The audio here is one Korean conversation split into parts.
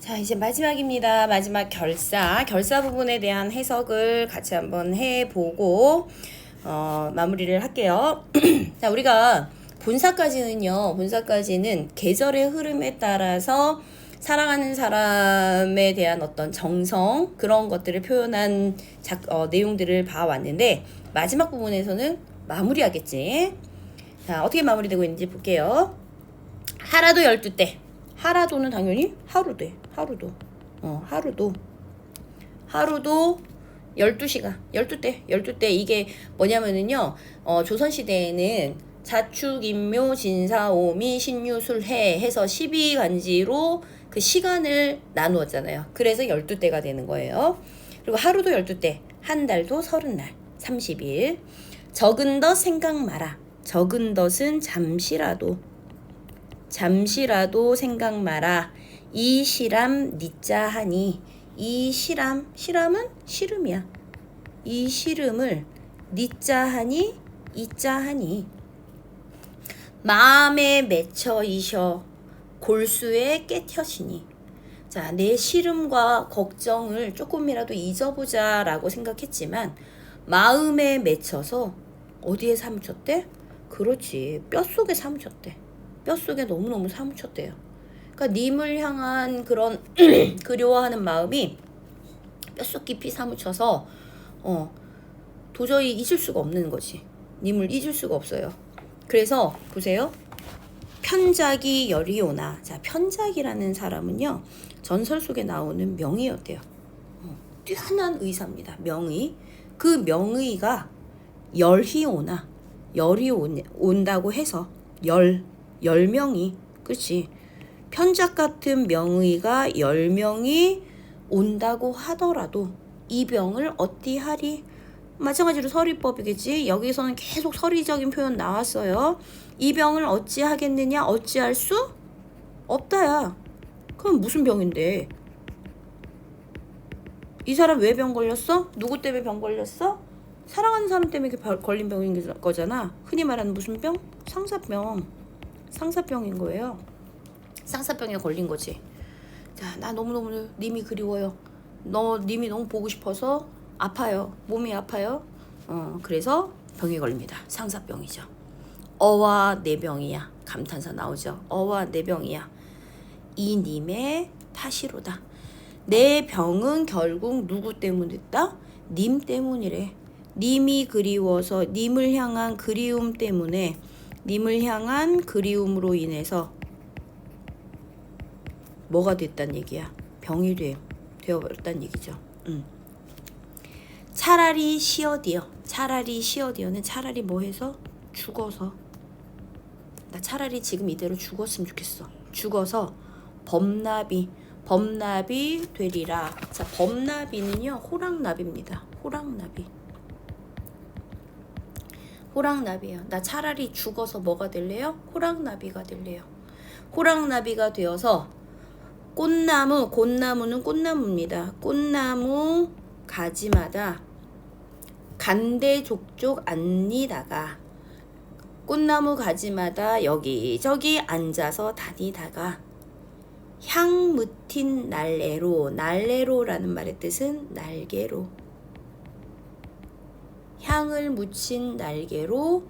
자, 이제 마지막입니다. 마지막 결사. 결사 부분에 대한 해석을 같이 한번 해보고, 마무리를 할게요. 자, 우리가 본사까지는 계절의 흐름에 따라서 사랑하는 사람에 대한 어떤 정성, 그런 것들을 표현한 내용들을 봐왔는데, 마지막 부분에서는 마무리하겠지. 자, 어떻게 마무리되고 있는지 볼게요. 하라도 12대. 하라도는 당연히 하루대. 하루도 12시간. 12대. 이게 뭐냐면은요, 조선시대에는 자축, 인묘, 진사, 오미, 신유, 술해 해서 12간지로 그 시간을 나누었잖아요. 그래서 12대가 되는 거예요. 그리고 하루도 12대, 한 달도 30날, 30일. 적은 덧 생각 마라. 적은 덧은 잠시라도 생각 마라. 이 시람 니자 하니. 이 시람은 시름이야. 이 시름을 니자 하니, 이자 하니. 마음에 맺혀 이셔 골수에 깨트시니. 자, 내 시름과 걱정을 조금이라도 잊어보자 라고 생각했지만 마음에 맺혀서 어디에 사무쳤대? 그렇지, 뼛속에 사무쳤대. 뼛속에 너무너무 사무쳤대요. 그러니까 님을 향한 그런 그리워하는 마음이 뼛속 깊이 사무쳐서 도저히 잊을 수가 없는 거지. 님을 잊을 수가 없어요. 그래서 보세요. 편작이 열이오나. 자, 편작이라는 사람은요, 전설 속에 나오는 명의였대요. 뛰어난 의사입니다. 명의. 그 명의가 열이 온다고 해서 10명이, 그렇지, 편작 같은 명의가 10명이 온다고 하더라도 이 병을 어찌하리? 마찬가지로 서리법이겠지. 여기서는 계속 서리적인 표현 나왔어요. 이 병을 어찌하겠느냐? 어찌할 수 없다야. 그럼 무슨 병인데? 이 사람 왜 병 걸렸어? 누구 때문에 병 걸렸어? 사랑하는 사람 때문에 걸린 병인 거잖아. 흔히 말하는 무슨 병? 상사병인 거예요. 상사병에 걸린 거지. 자, 나 너무너무 님이 그리워요. 님이 너무 보고 싶어서 아파요. 몸이 아파요. 그래서 병에 걸립니다. 상사병이죠. 어와 내 병이야. 감탄사 나오죠. 어와 내 병이야. 이 님의 탓이로다. 내 병은 결국 누구 때문이다? 님 때문이래. 님이 그리워서, 님을 향한 그리움 때문에, 님을 향한 그리움으로 인해서 뭐가 됐단 얘기야? 병이 되어버렸단 얘기죠. 차라리 시어디어는 차라리 뭐 해서? 죽어서. 나 차라리 지금 이대로 죽었으면 좋겠어. 죽어서 범나비 되리라. 자, 범나비는요, 호랑나비입니다. 호랑나비예요. 나 차라리 죽어서 뭐가 될래요? 호랑나비가 될래요. 호랑나비가 되어서 꽃나무는 꽃나무입니다. 꽃나무 가지마다 간대족족 앉니다가, 꽃나무 가지마다 여기저기 앉아서 다니다가 향 묻힌 날래로라는 말의 뜻은 날개로. 향을 묻힌 날개로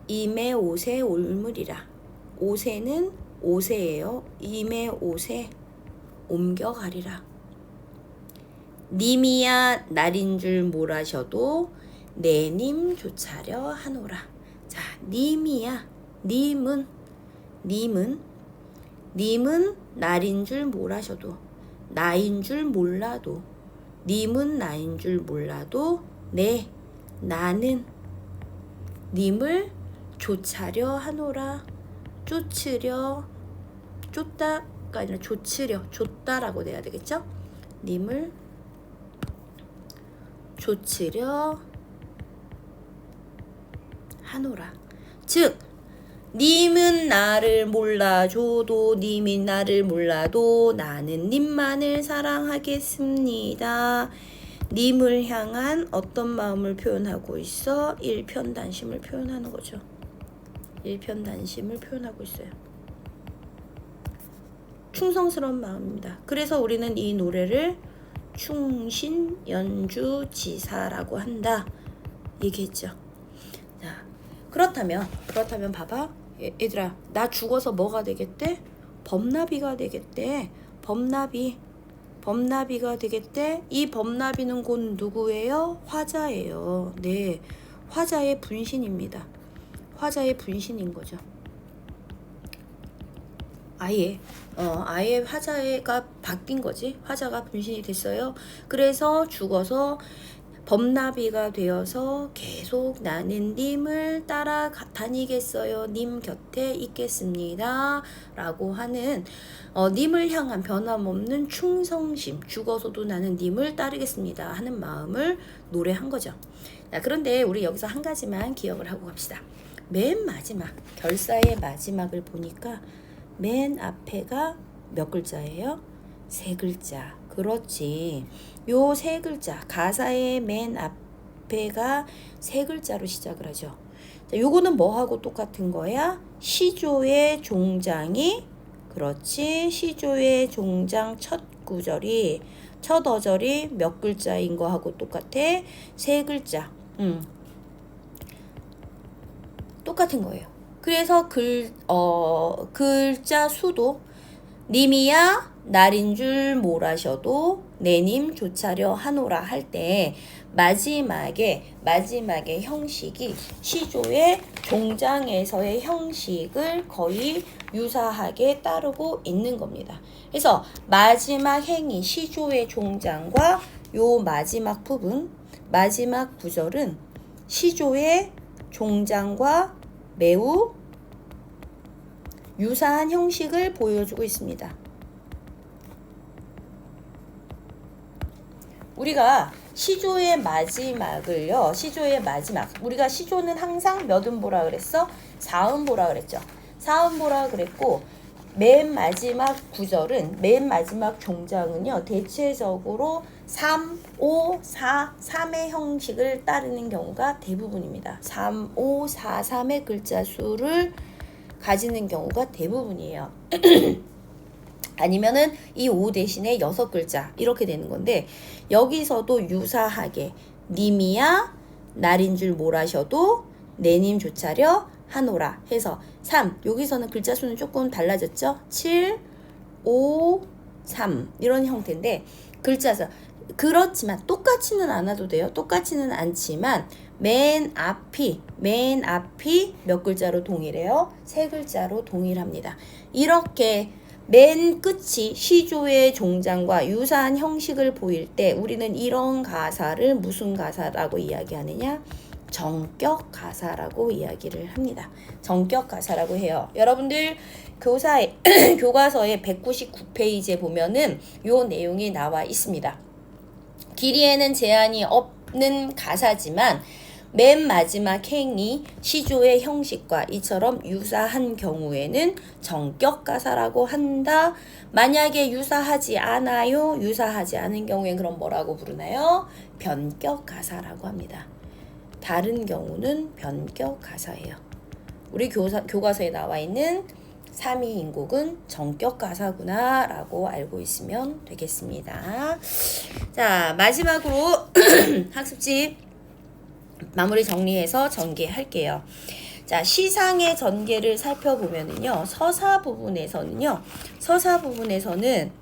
임의 옷에 올무리라. 옷에는 옷에예요. 임의 옷에 옮겨가리라. 님이야 날인 줄 몰아셔도 내 님 조차려 하노라. 자, 님이야. 님은 날인 줄 몰아셔도, 나인 줄 몰라도, 님은 나인 줄 몰라도 나는 님을 조차려 하노라. 쫓다가 아니라 줬다라고 돼야 되겠죠? 님을 조치려 하노라. 즉, 님은 나를 몰라줘도, 님이 나를 몰라도 나는 님만을 사랑하겠습니다. 님을 향한 어떤 마음을 표현하고 있어? 일편단심을 표현하는 거죠. 일편단심을 표현하고 있어요. 충성스러운 마음입니다. 그래서 우리는 이 노래를 충신 연주지사라고 한다 얘기했죠. 자, 그렇다면 봐봐. 얘들아, 나 죽어서 뭐가 되겠대? 범나비가 되겠대. 범나비가 되겠대. 이 범나비는 곧 누구예요? 화자예요. 네, 화자의 분신입니다. 화자의 분신인 거죠. 아예 화자가 바뀐 거지. 화자가 분신이 됐어요. 그래서 죽어서 범나비가 되어서 계속 나는 님을 따라 다니겠어요. 님 곁에 있겠습니다. 라고 하는 님을 향한 변함없는 충성심, 죽어서도 나는 님을 따르겠습니다 하는 마음을 노래한 거죠. 자, 그런데 우리 여기서 한 가지만 기억을 하고 갑시다. 맨 마지막, 결사의 마지막을 보니까 맨 앞에가 몇 글자예요? 3글자. 그렇지. 요 3글자, 가사의 맨 앞에가 3글자로 시작을 하죠. 자, 요거는 뭐하고 똑같은 거야? 시조의 종장이, 그렇지. 시조의 종장 첫 구절이, 첫 어절이 몇 글자인 거하고 똑같아? 3글자. 똑같은 거예요. 그래서 글자 수도 님이야 날인 줄 몰아셔도 내님 조차려 하노라 할 때 마지막에 형식이 시조의 종장에서의 형식을 거의 유사하게 따르고 있는 겁니다. 그래서 마지막 행이 시조의 종장과 요 마지막 부분, 마지막 구절은 시조의 종장과 매우 유사한 형식을 보여주고 있습니다. 우리가 시조의 마지막을요, 우리가 시조는 항상 몇 음보라 그랬어? 4음보라 그랬죠. 4음보라 그랬고, 맨 마지막 구절은, 맨 마지막 종장은요, 대체적으로 3, 5, 4, 3의 형식을 따르는 경우가 대부분입니다. 3, 5, 4, 3의 글자 수를 가지는 경우가 대부분이에요. 아니면은 이 5 대신에 6글자 이렇게 되는 건데, 여기서도 유사하게 님이야 날인 줄 몰아셔도 내님 조차려 하노라 해서 3, 여기서는 글자 수는 조금 달라졌죠. 7, 5, 3 이런 형태인데, 글자 수 그렇지만 똑같지는 않아도 돼요. 똑같지는 않지만 맨 앞이 몇 글자로 동일해요? 3글자로 동일합니다. 이렇게 맨 끝이 시조의 종장과 유사한 형식을 보일 때 우리는 이런 가사를 무슨 가사라고 이야기하느냐? 정격 가사라고 이야기를 합니다. 정격 가사라고 해요. 여러분들 교과서의 199페이지에 보면은 요 내용이 나와 있습니다. 길이에는 제한이 없는 가사지만 맨 마지막 행이 시조의 형식과 이처럼 유사한 경우에는 정격 가사라고 한다. 만약에 유사하지 않아요, 유사하지 않은 경우엔 그럼 뭐라고 부르나요? 변격 가사라고 합니다. 다른 경우는 변격 가사예요. 우리 교과서에 나와 있는 3위 인곡은 정격 가사구나 라고 알고 있으면 되겠습니다. 자, 마지막으로 학습지 마무리 정리해서 전개할게요. 자, 시상의 전개를 살펴보면은요, 서사 부분에서는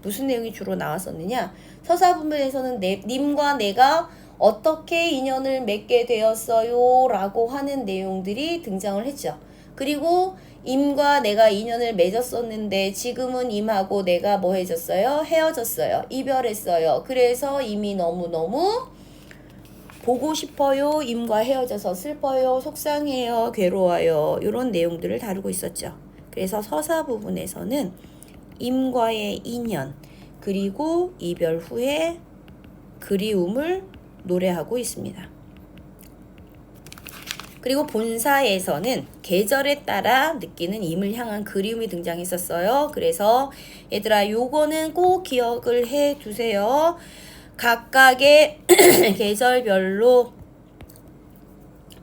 무슨 내용이 주로 나왔었느냐? 서사 부분에서는 님과 내가 어떻게 인연을 맺게 되었어요 라고 하는 내용들이 등장을 했죠. 그리고 임과 내가 인연을 맺었었는데 지금은 임하고 내가 뭐 해졌어요? 헤어졌어요. 이별했어요. 그래서 임이 너무너무 보고 싶어요. 임과 헤어져서 슬퍼요. 속상해요. 괴로워요. 이런 내용들을 다루고 있었죠. 그래서 서사 부분에서는 임과의 인연, 그리고 이별 후에 그리움을 노래하고 있습니다. 그리고 본사에서는 계절에 따라 느끼는 임을 향한 그리움이 등장했었어요. 그래서 얘들아, 요거는 꼭 기억을 해 두세요. 각각의 계절별로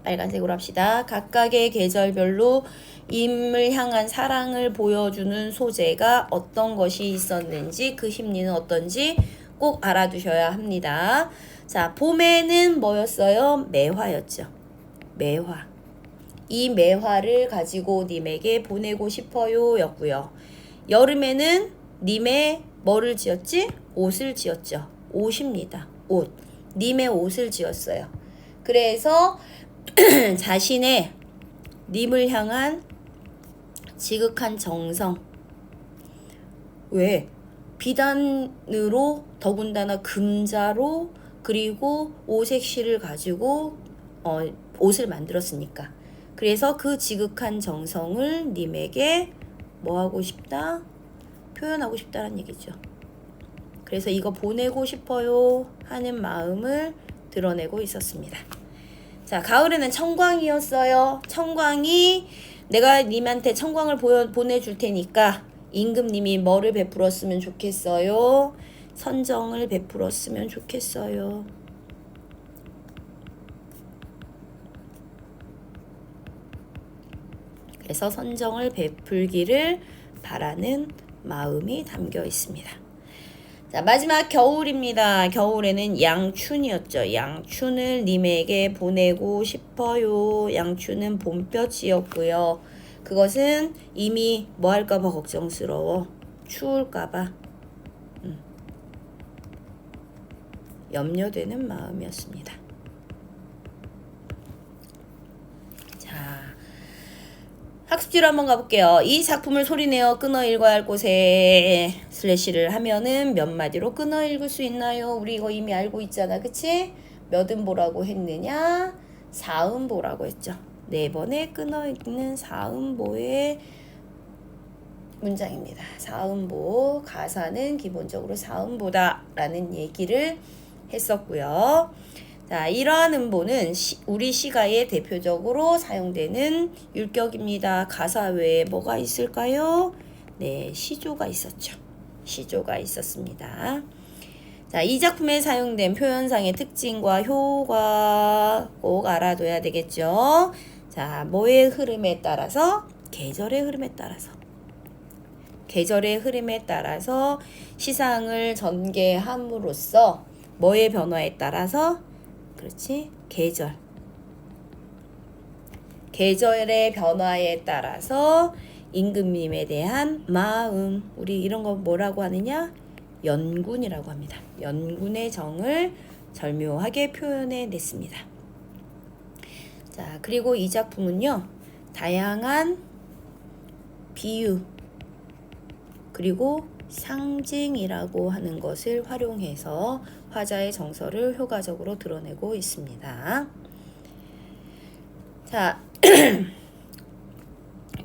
빨간색으로 합시다. 각각의 계절별로 임을 향한 사랑을 보여주는 소재가 어떤 것이 있었는지 그 심리는 어떤지 꼭 알아두셔야 합니다. 자, 봄에는 뭐였어요? 매화였죠. 매화. 이 매화를 가지고 님에게 보내고 싶어요 였고요. 여름에는 님의 뭐를 지었지? 옷을 지었죠. 옷입니다. 옷. 님의 옷을 지었어요. 그래서 자신의 님을 향한 지극한 정성. 왜? 비단으로 더군다나 금자로 그리고 오색실을 가지고 옷을 만들었으니까. 그래서 그 지극한 정성을 님에게 뭐 하고 싶다? 표현하고 싶다는 얘기죠. 그래서 이거 보내고 싶어요 하는 마음을 드러내고 있었습니다. 자, 가을에는 청광이었어요. 청광이 내가 님한테 청광을 보내줄 테니까 임금님이 뭐를 베풀었으면 좋겠어요? 선정을 베풀었으면 좋겠어요. 그래서 선정을 베풀기를 바라는 마음이 담겨 있습니다. 자, 마지막 겨울입니다. 겨울에는 양춘이었죠. 양춘을 님에게 보내고 싶어요. 양춘은 봄볕이었고요. 그것은 이미 뭐 할까봐 걱정스러워. 추울까봐 염려되는 마음이었습니다. 자, 학습지로 한번 가볼게요. 이 작품을 소리내어 끊어 읽어야 할 곳에 슬래시를 하면은 몇 마디로 끊어 읽을 수 있나요? 우리 이거 이미 알고 있잖아. 그치? 몇 음보라고 했느냐? 4음보라고 했죠. 4번에 끊어 읽는 4음보의 문장입니다. 4음보. 가사는 기본적으로 4음보다 라는 얘기를 했었고요. 자, 이러한 음보는 우리 시가에 대표적으로 사용되는 율격입니다. 가사 외에 뭐가 있을까요? 네, 시조가 있었죠. 시조가 있었습니다. 자, 이 작품에 사용된 표현상의 특징과 효과 꼭 알아둬야 되겠죠. 자, 뭐의 흐름에 따라서? 계절의 흐름에 따라서. 계절의 흐름에 따라서 시상을 전개함으로써 뭐의 변화에 따라서? 그렇지? 계절의 변화에 따라서 임금님에 대한 마음, 우리 이런 거 뭐라고 하느냐? 연군이라고 합니다. 연군의 정을 절묘하게 표현해 냈습니다. 자, 그리고 이 작품은요, 다양한 비유 그리고 상징이라고 하는 것을 활용해서 화자의 정서를 효과적으로 드러내고 있습니다. 자,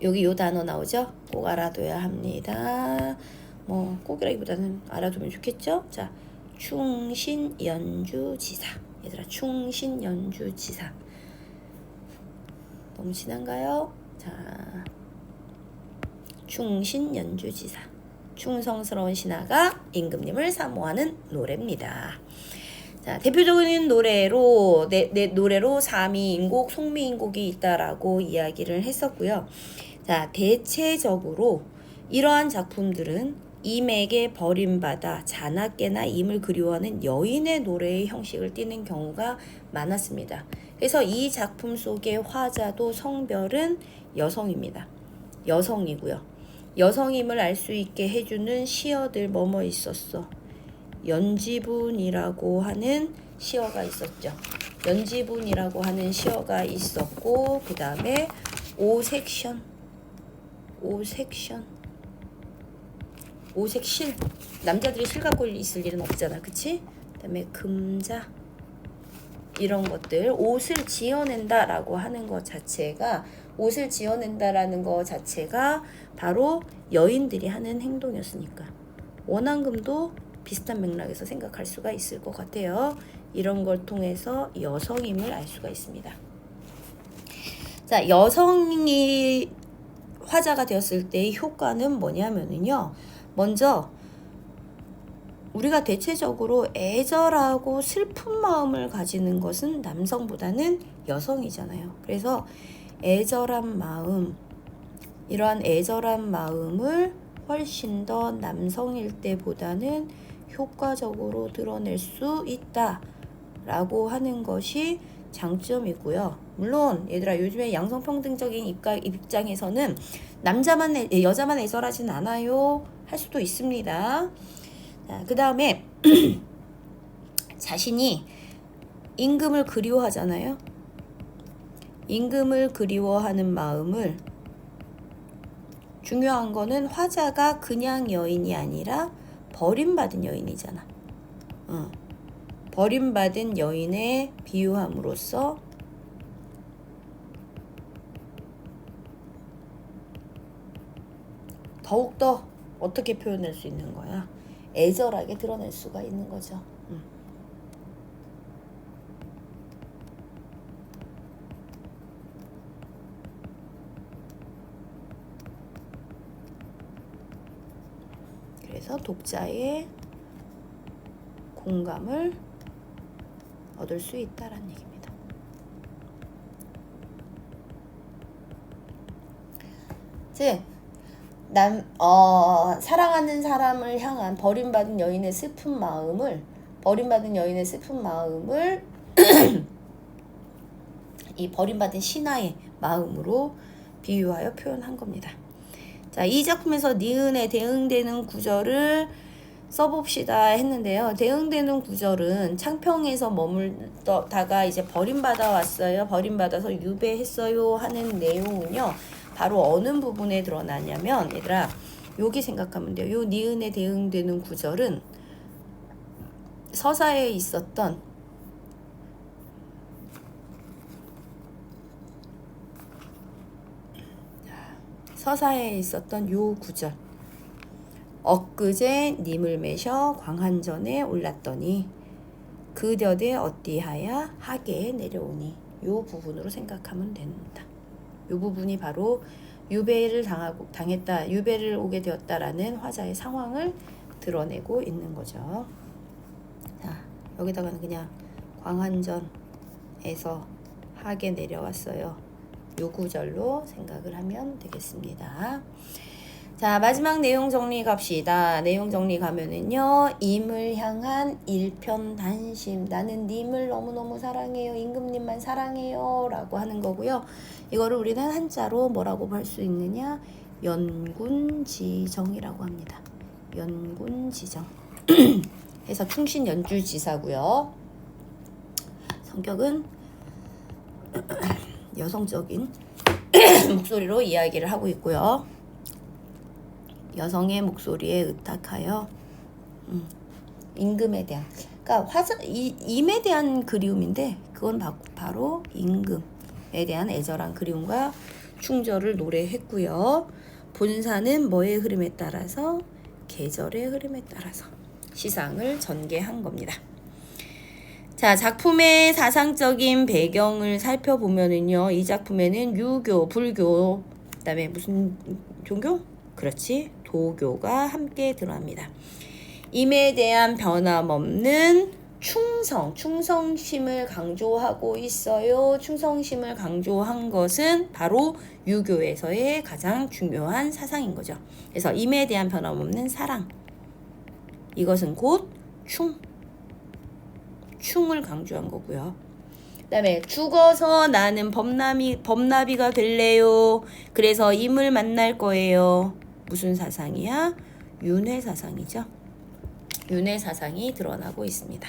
여기 요 단어 나오죠? 꼭 알아둬야 합니다. 뭐 꼭이라기보다는 알아두면 좋겠죠? 자, 충신연주지사. 얘들아, 충신연주지사. 너무 지난가요? 자, 충신연주지사. 충성스러운 신하가 임금님을 사모하는 노래입니다. 자, 대표적인 노래로 노래로 사미인곡, 송미인곡이 있다라고 이야기를 했었고요. 자, 대체적으로 이러한 작품들은 임에게 버림받아 자나깨나 임을 그리워하는 여인의 노래의 형식을 띠는 경우가 많았습니다. 그래서 이 작품 속의 화자도 성별은 여성입니다. 여성이고요. 여성임을 알 수 있게 해주는 시어들 뭐뭐 있었어. 연지분이라고 하는 시어가 있었죠. 연지분이라고 하는 시어가 있었고, 그 다음에 오색실. 남자들이 실 갖고 있을 일은 없잖아. 그치? 그 다음에 금자. 이런 것들, 옷을 지어낸다라고 하는 것 자체가, 옷을 지어낸다라는 것 자체가 바로 여인들이 하는 행동이었으니까 원앙금도 비슷한 맥락에서 생각할 수가 있을 것 같아요. 이런 걸 통해서 여성임을 알 수가 있습니다. 자, 여성이 화자가 되었을 때의 효과는 뭐냐면요, 먼저 우리가 대체적으로 애절하고 슬픈 마음을 가지는 것은 남성보다는 여성이잖아요. 그래서 애절한 마음, 이러한 애절한 마음을 훨씬 더 남성일 때보다는 효과적으로 드러낼 수 있다라고 하는 것이 장점이고요. 물론 얘들아 요즘에 양성평등적인 입장에서는 여자만 애절하진 않아요 할 수도 있습니다. 그 다음에 자신이 임금을 그리워하잖아요. 임금을 그리워하는 마음을, 중요한 거는 화자가 그냥 여인이 아니라 버림받은 여인이잖아. 버림받은 여인에 비유함으로써 더욱더 어떻게 표현할 수 있는 거야? 애절하게 드러낼 수가 있는 거죠. 그래서 독자의 공감을 얻을 수 있다라는 얘기입니다. 즉, 사랑하는 사람을 향한 버림받은 여인의 슬픈 마음을 이 버림받은 신하의 마음으로 비유하여 표현한 겁니다. 자, 이 작품에서 니은에 대응되는 구절을 써봅시다 했는데요. 대응되는 구절은 창평에서 머물다가 이제 버림받아 왔어요. 버림받아서 유배했어요 하는 내용은요. 바로 어느 부분에 드러나냐면, 얘들아 여기 생각하면 돼요. 요 니은에 대응되는 구절은 서사에 있었던 요 구절. 엊그제 님을 매셔 광한전에 올랐더니 그뎌대 어띠하야 하계에 내려오니, 요 부분으로 생각하면 된다. 요 부분이 바로 유배를 오게 되었다라는 화자의 상황을 드러내고 있는 거죠. 자, 여기다가는 그냥 광한전에서 하계 내려왔어요. 요 구절로 생각을 하면 되겠습니다. 자, 마지막 내용 정리 갑시다. 내용 정리 가면은요, 임을 향한 일편단심, 나는 님을 너무너무 사랑해요, 임금님만 사랑해요 라고 하는 거고요. 이거를 우리는 한자로 뭐라고 할 수 있느냐, 연군지정이라고 합니다. 연군지정. 해서 충신 연주지사고요. 성격은 여성적인 목소리로 이야기를 하고 있고요. 여성의 목소리에 의탁하여 임금에 대한, 그러니까 임에 대한 그리움인데, 그건 바로 임금에 대한 애절한 그리움과 충절을 노래했고요. 본사는 뭐의 흐름에 따라서? 계절의 흐름에 따라서 시상을 전개한 겁니다. 자, 작품의 사상적인 배경을 살펴보면은요, 이 작품에는 유교, 불교, 그다음에 무슨 종교? 그렇지, 도교가 함께 들어갑니다. 임에 대한 변함없는 충성심을 강조하고 있어요. 충성심을 강조한 것은 바로 유교에서의 가장 중요한 사상인 거죠. 그래서 임에 대한 변함없는 사랑, 이것은 곧 충을 강조한 거고요. 그 다음에 죽어서 나는 법나비가 될래요. 그래서 임을 만날 거예요. 무슨 사상이야? 윤회 사상이죠. 윤회 사상이 드러나고 있습니다.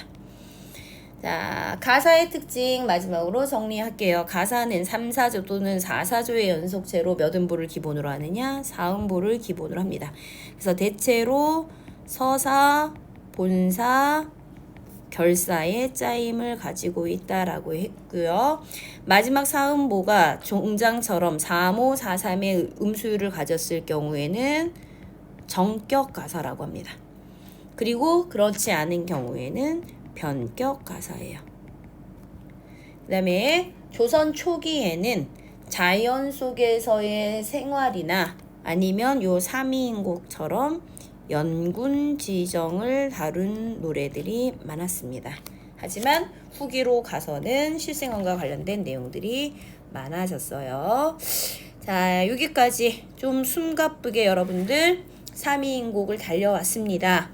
자, 가사의 특징 마지막으로 정리할게요. 가사는 3사조 또는 4사조의 연속체로 몇 음보를 기본으로 하느냐? 4음보를 기본으로 합니다. 그래서 대체로 서사, 본사, 결사의 짜임을 가지고 있다라고 했고요. 마지막 4음보가 종장처럼 3호, 4,3의 음수율을 가졌을 경우에는 정격 가사라고 합니다. 그리고 그렇지 않은 경우에는 변격 가사예요. 그 다음에 조선 초기에는 자연 속에서의 생활이나 아니면 요 삼이인곡처럼 연군지정을 다룬 노래들이 많았습니다. 하지만 후기로 가서는 실생활과 관련된 내용들이 많아졌어요. 자, 여기까지 좀 숨가쁘게 여러분들 3위인곡을 달려왔습니다.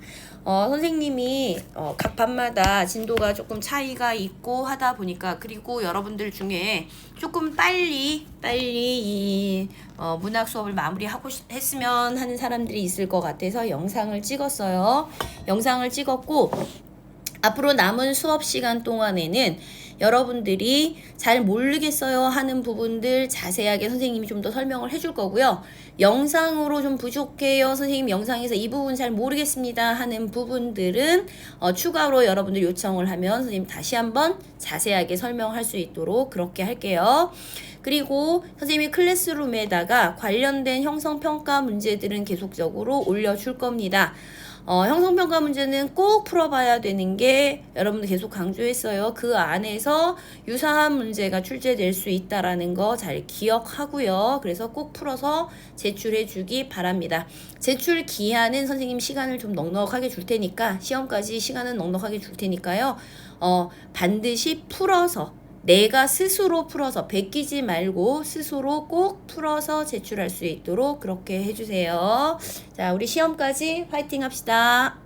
선생님이 각 반마다 진도가 조금 차이가 있고 하다 보니까, 그리고 여러분들 중에 조금 빨리 이 문학 수업을 마무리하고 했으면 하는 사람들이 있을 것 같아서 영상을 찍었어요. 영상을 찍었고, 앞으로 남은 수업 시간 동안에는 여러분들이 잘 모르겠어요 하는 부분들 자세하게 선생님이 좀 더 설명을 해줄 거고요. 영상으로 좀 부족해요, 선생님 영상에서 이 부분 잘 모르겠습니다 하는 부분들은 추가로 여러분들 요청을 하면 선생님 다시 한번 자세하게 설명할 수 있도록 그렇게 할게요. 그리고 선생님이 클래스룸에다가 관련된 형성평가 문제들은 계속적으로 올려줄 겁니다. 형성평가 문제는 꼭 풀어봐야 되는 게 여러분들 계속 강조했어요. 그 안에서 유사한 문제가 출제될 수 있다라는 거 잘 기억하고요. 그래서 꼭 풀어서 제출해 주기 바랍니다. 제출 기한은 선생님 시간을 좀 넉넉하게 줄 테니까, 시험까지 시간은 넉넉하게 줄 테니까요. 반드시 풀어서, 내가 스스로 풀어서, 베끼지 말고 스스로 꼭 풀어서 제출할 수 있도록 그렇게 해주세요. 자, 우리 시험까지 화이팅 합시다.